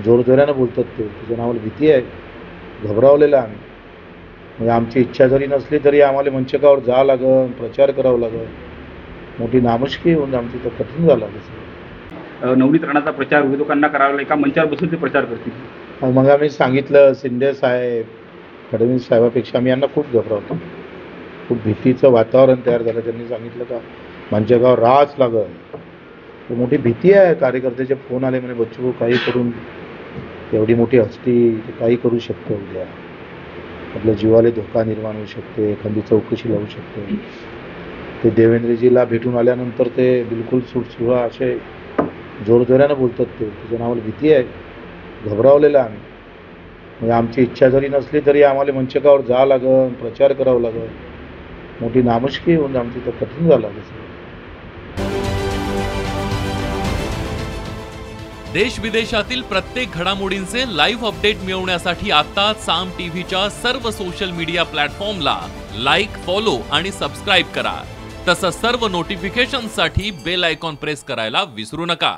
जोरजोरानं बोलतात ते, त्याच्यानं आम्हाला भीती आहे, घबरावलेलं आहे आम्ही. म्हणजे आमची इच्छा जरी नसली तरी आम्हाला मंचकावर जावं लागेल, प्रचार करावा लागेल. मोठी नामुष्की होऊन आमची तर कठीण झालं तसं. नवनीत राणाचा प्रचार विरोधकांना करावा लागेल का मंचावर बसून ते प्रचार करतील? मग आम्ही सांगितलं, शिंदे साहेब, फडणवीस साहेबापेक्षा आम्ही यांना खूप घबरावतो. खूप भीतीचं वातावरण तयार झालं. त्यांनी सांगितलं का मंचकावर राहाच लागेल. मोठी भीती आहे. कार्यकर्त्याचे फोन आले म्हणे बच्चू भाऊ काही करून, एवढी मोठी हस्ती ते काही करू शकतो, उद्या आपल्या जीवाला धोका निर्माण होऊ शकते, एखादी चौकशी लावू शकते. ते देवेंद्रजीला भेटून आल्यानंतर ते बिलकुल सुटसुळा असे जोरजोरानं बोलतात ते, त्याच्यानं आम्हाला भीती आहे, घबरावलेलं आहे आम्ही. म्हणजे आमची इच्छा जरी नसली तरी आम्हाला मंचकावर जावं लागेल, प्रचार करावा लागेल. मोठी नामुष्की होऊन आमची तर कठीण झालं तसं. देश विदेशातील प्रत्येक घडामोडींचे लाईव्ह अपडेट मिळवण्यासाठी आता साम टीव्हीच्या सर्व सोशल मीडिया प्लॅटफॉर्मला लाईक, फॉलो आणि सबस्क्राईब करा. तसंच सर्व नोटिफिकेशनसाठी बेल आयकॉन प्रेस करायला विसरू नका.